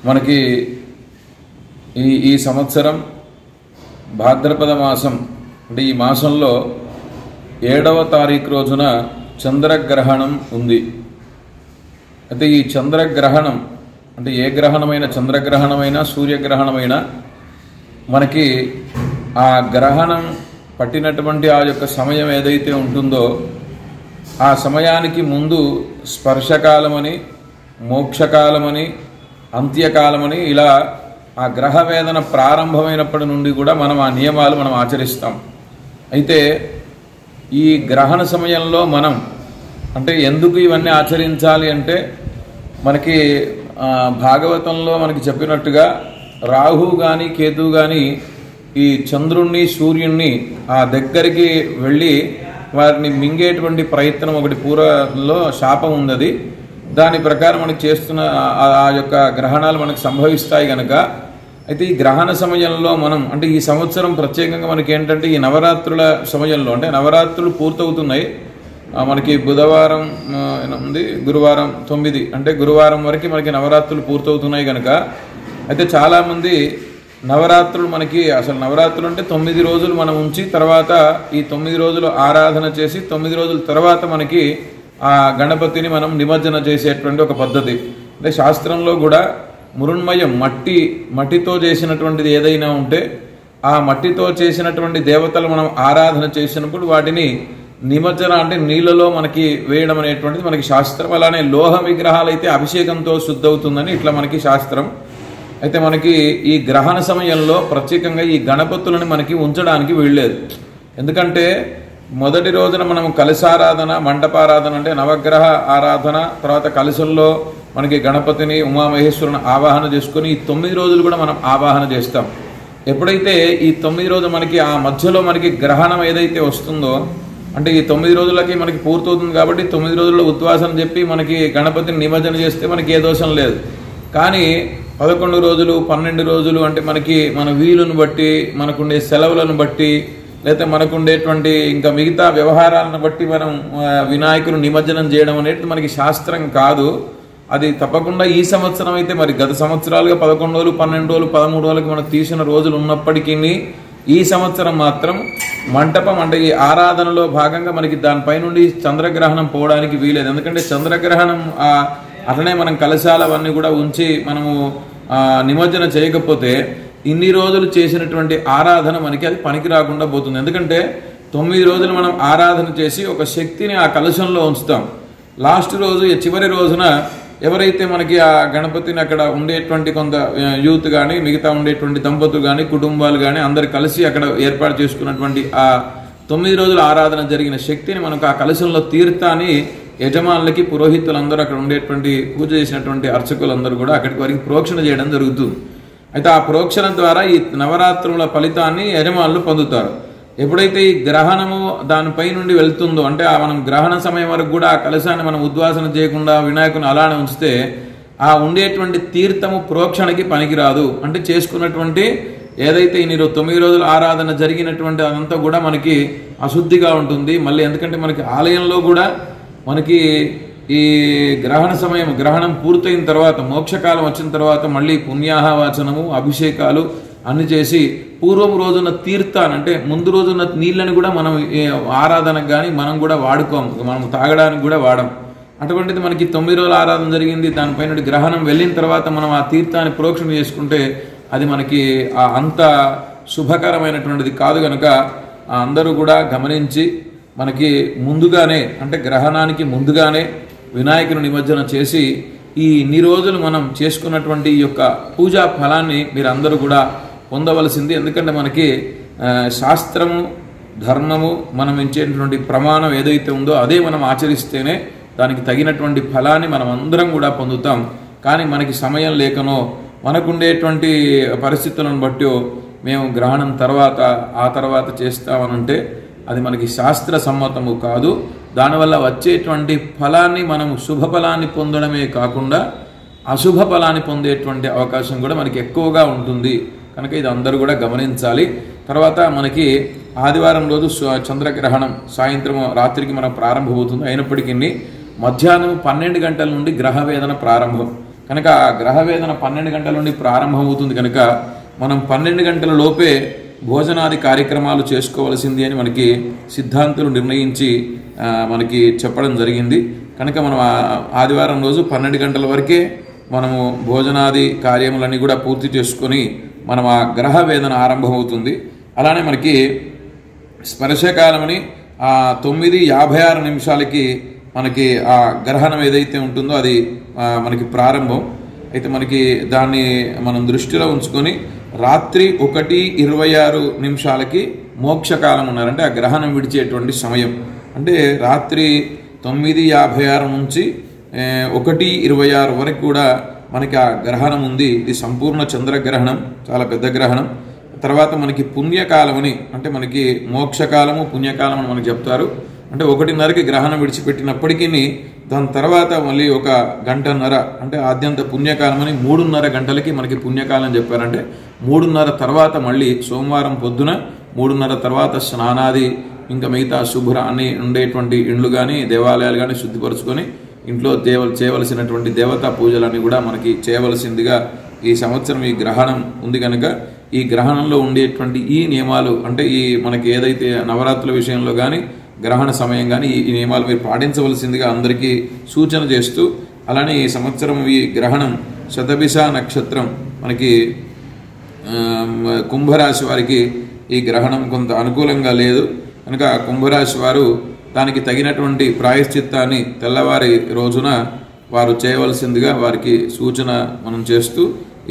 మనకి ఈ సంవత్సరం భాద్రపద మాసం అంటే ఈ మాసంలో 7వ తారీఖు రోజున చంద్రగ్రహణం ఉంది. అయితే ఈ చంద్రగ్రహణం అంటే ఏ గ్రహణమైనా, చంద్రగ్రహణమైనా సూర్యగ్రహణమైనా మనకి ఆ గ్రహణం పట్టినటువంటి ఆ యొక్క సమయం ఏదైతే ఉంటుందో ఆ సమయానికి ముందు స్పర్శకాలమని, మోక్షకాలమని, అంత్యకాలమని ఇలా ఆ గ్రహ వేదన ప్రారంభమైనప్పటి నుండి కూడా మనం ఆ నియమాలు మనం ఆచరిస్తాం. అయితే ఈ గ్రహణ సమయంలో మనం అంటే ఎందుకు ఇవన్నీ ఆచరించాలి అంటే మనకి భాగవతంలో మనకి చెప్పినట్టుగా రాహు కానీ కేతు కానీ ఈ చంద్రుణ్ణి సూర్యుణ్ణి ఆ దగ్గరికి వెళ్ళి వారిని మింగేటువంటి ప్రయత్నం ఒకటి పూర్వంలో శాపం ఉన్నది. దాని ప్రకారం మనకి చేస్తున్న ఆ యొక్క గ్రహణాలు మనకు సంభవిస్తాయి కనుక అయితే ఈ గ్రహణ సమయంలో మనం అంటే ఈ సంవత్సరం ప్రత్యేకంగా మనకి ఏంటంటే ఈ నవరాత్రుల సమయంలో అంటే నవరాత్రులు పూర్తవుతున్నాయి. మనకి బుధవారం ఉంది, గురువారం 9 అంటే గురువారం వరకు మనకి నవరాత్రులు పూర్తవుతున్నాయి కనుక అయితే చాలామంది నవరాత్రులు మనకి అసలు నవరాత్రులు అంటే 9 రోజులు మనం ఉంచి తర్వాత ఈ 9 రోజులు ఆరాధన చేసి 9 రోజుల తర్వాత మనకి ఆ గణపతిని మనం నిమజ్జన చేసేటువంటి ఒక పద్ధతి. అంటే శాస్త్రంలో కూడా మృణ్మయం మట్టితో చేసినటువంటిది ఏదైనా ఉంటే ఆ మట్టితో చేసినటువంటి దేవతలు మనం ఆరాధన చేసినప్పుడు వాటిని నిమజ్జన అంటే నీళ్ళలో మనకి వేయడం అనేటువంటిది మనకి శాస్త్రం. అలానే లోహ విగ్రహాలు అయితే అభిషేకంతో శుద్ధవుతుందని ఇట్లా మనకి శాస్త్రం. అయితే మనకి ఈ గ్రహణ సమయంలో ప్రత్యేకంగా ఈ గణపతులను మనకి ఉంచడానికి వీల్లేదు. ఎందుకంటే మొదటి రోజున మనం కలశారాధన, మండపారాధన అంటే నవగ్రహ ఆరాధన, తర్వాత కలశంలో మనకి గణపతిని ఉమామహేశ్వరుని ఆవాహన చేసుకుని ఈ 9 రోజులు కూడా మనం ఆవాహన చేస్తాం. ఎప్పుడైతే ఈ 9 రోజులు మనకి ఆ మధ్యలో మనకి గ్రహణం ఏదైతే వస్తుందో అంటే ఈ 9 రోజులకి మనకి పూర్తవుతుంది కాబట్టి 9 రోజుల్లో ఉద్వాసన చెప్పి మనకి గణపతిని నిమజ్జన చేస్తే మనకి ఏ దోషం లేదు. కానీ 11 రోజులు 12 రోజులు అంటే మనకి మన వీలును బట్టి, మనకుండే సెలవులను బట్టి, లేకపోతే మనకుండేటువంటి ఇంకా మిగతా వ్యవహారాలను బట్టి మనం వినాయకుని నిమజ్జనం చేయడం అనేది మనకి శాస్త్రం కాదు. అది తప్పకుండా ఈ సంవత్సరం అయితే మరి గత సంవత్సరాలుగా 11 రోజులు 12 రోజులు 13 రోజులకు మనకు తీసిన రోజులు ఉన్నప్పటికీ ఈ సంవత్సరం మాత్రం మంటపం అంటే ఈ ఆరాధనలో భాగంగా మనకి దానిపై నుండి చంద్రగ్రహణం పోవడానికి వీలేదు. ఎందుకంటే చంద్రగ్రహణం అట్లనే మనం కలశాలు అవన్నీ కూడా ఉంచి మనము నిమజ్జన చేయకపోతే ఇన్ని రోజులు చేసినటువంటి ఆరాధన మనకి అది పనికి రాకుండా పోతుంది. ఎందుకంటే 9 రోజులు మనం ఆరాధన చేసి ఒక శక్తిని ఆ కలశంలో ఉంచుతాం. లాస్ట్ రోజు చివరి రోజున ఎవరైతే మనకి ఆ గణపతిని అక్కడ ఉండేటువంటి కొంత యూత్ కానీ మిగతా ఉండేటువంటి దంపతులు కానీ కుటుంబాలు కానీ అందరు కలిసి అక్కడ ఏర్పాటు చేసుకున్నటువంటి ఆ 9 రోజుల ఆరాధన జరిగిన శక్తిని మనకు ఆ కలశంలో తీర్థాన్ని యజమానులకి పురోహితులందరూ అక్కడ ఉండేటువంటి పూజ చేసినటువంటి అర్చకులందరూ కూడా అక్కడికి వారికి ప్రోక్షణ చేయడం జరుగుతుంది. అయితే ఆ ప్రోక్షణ ద్వారా ఈ నవరాత్రుల ఫలితాన్ని యజమానులు పొందుతారు. ఎప్పుడైతే ఈ గ్రహణము దానిపై నుండి వెళ్తుందో అంటే మనం గ్రహణ సమయం వరకు కూడా ఆ కలశాన్ని మనం ఉద్వాసన చేయకుండా వినాయకుని అలానే ఉంచితే ఆ ఉండేటువంటి తీర్థము ప్రోక్షణకి పనికిరాదు. అంటే చేసుకున్నటువంటి ఏదైతే ఇన్ని 9 రోజులు ఆరాధన జరిగినటువంటి అదంతా కూడా మనకి అశుద్ధిగా ఉంటుంది. మళ్ళీ ఎందుకంటే మనకి ఆలయంలో కూడా మనకి ఈ గ్రహణం పూర్తయిన తర్వాత మోక్షకాలం వచ్చిన తర్వాత మళ్ళీ పుణ్యాహవాచనము, అభిషేకాలు అన్ని చేసి పూర్వం రోజున తీర్థాన్ని అంటే ముందు రోజున నీళ్ళని కూడా మనం ఆరాధనకు కానీ మనం కూడా వాడుకోము, మనం తాగడానికి కూడా వాడం. అటువంటిది మనకి 9 రోజుల ఆరాధన జరిగింది, దానిపైన గ్రహణం వెళ్ళిన తర్వాత మనం ఆ తీర్థాన్ని ప్రోక్షణ చేసుకుంటే అది మనకి అంత శుభకరమైనటువంటిది కాదు. కనుక అందరూ కూడా గమనించి మనకి ముందుగానే అంటే గ్రహణానికి ముందుగానే వినాయకుని నిమజ్జన చేసి ఈ ఇన్ని రోజులు మనం చేసుకున్నటువంటి ఈ యొక్క పూజా ఫలాన్ని మీరందరూ కూడా పొందవలసింది. ఎందుకంటే మనకి శాస్త్రము, ధర్మము, మనం ఇచ్చేటువంటి ప్రమాణం ఏదైతే ఉందో అదే మనం ఆచరిస్తేనే దానికి తగినటువంటి ఫలాన్ని మనం అందరం కూడా పొందుతాం. కానీ మనకి సమయం లేకనో మనకుండేటువంటి పరిస్థితులను బట్టి మేము గ్రహణం ఆ తర్వాత చేస్తామనంటే అది మనకి శాస్త్ర సమ్మతము కాదు. దానివల్ల వచ్చేటువంటి ఫలాన్ని మనం శుభ ఫలాన్ని పొందడమే కాకుండా అశుభ ఫలాన్ని పొందేటువంటి అవకాశం కూడా మనకి ఎక్కువగా ఉంటుంది. కనుక ఇది అందరూ కూడా గమనించాలి. తర్వాత మనకి ఆదివారం రోజు చంద్రగ్రహణం సాయంత్రం రాత్రికి మనం ప్రారంభమవుతుంది. అయినప్పటికీ మధ్యాహ్నం 12 గంటల నుండి గ్రహవేదన ప్రారంభం. కనుక ఆ గ్రహవేదన 12 గంటల నుండి ప్రారంభమవుతుంది కనుక మనం 12 గంటల లోపే భోజనాది కార్యక్రమాలు చేసుకోవలసింది అని మనకి సిద్ధాంతులు నిర్ణయించి మనకి చెప్పడం జరిగింది. కనుక మనం ఆదివారం రోజు 12 గంటల వరకే మనము భోజనాది కార్యములన్నీ కూడా పూర్తి చేసుకొని మనం ఆ గ్రహ వేదన ఆరంభమవుతుంది. అలానే మనకి స్పర్శకాలమని 9:56 నిమిషాలకి మనకి ఆ గ్రహణం ఏదైతే ఉంటుందో అది మనకి ప్రారంభం అయితే మనకి దాన్ని మనం దృష్టిలో ఉంచుకొని రాత్రి 1:26 నిమిషాలకి మోక్షకాలం ఉన్నారంటే ఆ గ్రహణం విడిచేటువంటి సమయం. అంటే రాత్రి 9:56 నుంచి 1:26 వరకు కూడా మనకి ఆ గ్రహణం ఉంది. ఇది సంపూర్ణ చంద్రగ్రహణం, చాలా పెద్ద గ్రహణం. తర్వాత మనకి పుణ్యకాలం అని అంటే మనకి మోక్షకాలము పుణ్యకాలం అని మనకు చెప్తారు. అంటే 1:30కి గ్రహణం విడిచిపెట్టినప్పటికీ దాని తర్వాత మళ్ళీ 1 గంటన్నర అంటే ఆద్యంత పుణ్యకాలం అని 3:30 గంటలకి మనకి పుణ్యకాలం చెప్పారంటే 3:30 తర్వాత మళ్ళీ సోమవారం పొద్దున 3:30 తర్వాత స్నానాది ఇంకా మిగతా శుభ్ర అన్ని ఉండేటువంటి ఇండ్లు కానీ దేవాలయాలు కానీ శుద్ధిపరుచుకొని ఇంట్లో చేయవలసినటువంటి దేవతా పూజలన్నీ కూడా మనకి చేయవలసిందిగా ఈ సంవత్సరం ఈ గ్రహణం ఉంది కనుక ఈ గ్రహణంలో ఉండేటువంటి ఈ నియమాలు అంటే ఈ మనకి ఏదైతే నవరాత్రుల విషయంలో కానీ గ్రహణ సమయం కానీ ఈ నియమాలు మీరు పాటించవలసిందిగా అందరికీ సూచన చేస్తూ అలానే ఈ సంవత్సరం ఈ గ్రహణం శతభిష నక్షత్రం మనకి కుంభరాశి వారికి ఈ గ్రహణం కొంత అనుకూలంగా లేదు కనుక కుంభరాశి వారు దానికి తగినటువంటి ప్రాయశ్చిత్తాన్ని తెల్లవారి రోజున వారు చేయవలసిందిగా వారికి సూచన మనం చేస్తూ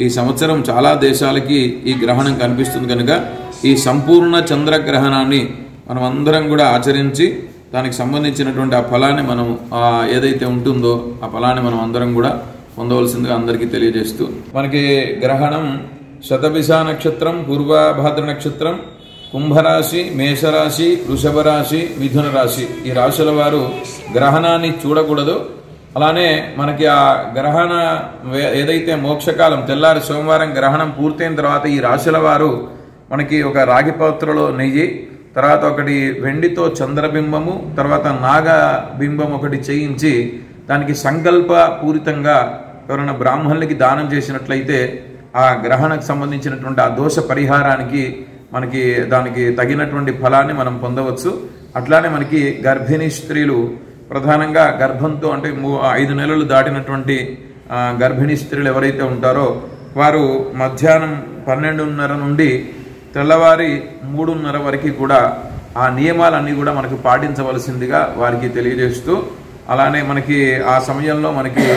ఈ సంవత్సరం చాలా దేశాలకి ఈ గ్రహణం కనిపిస్తుంది కనుక ఈ సంపూర్ణ చంద్రగ్రహణాన్ని మనం అందరం కూడా ఆచరించి దానికి సంబంధించినటువంటి ఆ ఫలాన్ని మనం ఏదైతే ఉంటుందో ఆ ఫలాన్ని మనం అందరం కూడా పొందవలసిందిగా అందరికీ తెలియజేస్తూ మనకి గ్రహణం శతభిష నక్షత్రం పూర్వభాద్ర నక్షత్రం కుంభరాశి మేషరాశి వృషభ రాశి మిథున రాశి ఈ రాశుల వారు గ్రహణాన్ని చూడకూడదు. అలానే మనకి ఆ గ్రహణ ఏదైతే మోక్షకాలం తెల్లారి సోమవారం గ్రహణం పూర్తయిన తర్వాత ఈ రాశుల వారు మనకి ఒక రాగి పాత్రలో నెయ్యి తర్వాత ఒకటి వెండితో చంద్రబింబము తర్వాత నాగబింబం ఒకటి చేయించి దానికి సంకల్ప పూరితంగా ఎవరైనా బ్రాహ్మణులకి దానం చేసినట్లయితే ఆ గ్రహణకు సంబంధించినటువంటి ఆ దోష పరిహారానికి మనకి దానికి తగినటువంటి ఫలాన్ని మనం పొందవచ్చు. అట్లానే మనకి గర్భిణీ స్త్రీలు ప్రధానంగా గర్భంతో అంటే 5 నెలలు దాటినటువంటి గర్భిణీ స్త్రీలు ఎవరైతే ఉంటారో వారు మధ్యాహ్నం 12:30 నుండి తెల్లవారి 3:30 వరకు కూడా ఆ నియమాలన్నీ కూడా మనకు పాటించవలసిందిగా వారికి తెలియజేస్తూ అలానే మనకి ఆ సమయంలో మనకి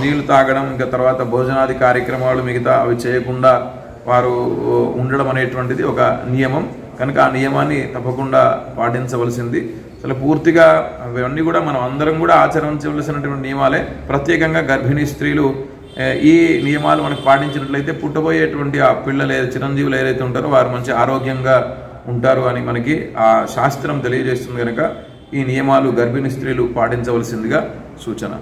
నీళ్లు తాగడం ఇంకా తర్వాత భోజనాది కార్యక్రమాలు మిగతా అవి చేయకుండా వారు ఉండడం అనేటువంటిది ఒక నియమం కనుక ఆ నియమాన్ని తప్పకుండా పాటించవలసింది. అసలు పూర్తిగా అవన్నీ కూడా మనం అందరం కూడా ఆచరించవలసినటువంటి నియమాలే. ప్రత్యేకంగా గర్భిణీ స్త్రీలు ఈ నియమాలు మనకు పాటించినట్లయితే పుట్టబోయేటువంటి ఆ పిల్లలు చిరంజీవులు ఏదైతే ఉంటారో వారు మంచి ఆరోగ్యంగా ఉంటారు అని మనకి ఆ శాస్త్రం తెలియజేస్తుంది కనుక ఈ నియమాలు గర్భిణీ స్త్రీలు పాటించవలసిందిగా సూచన.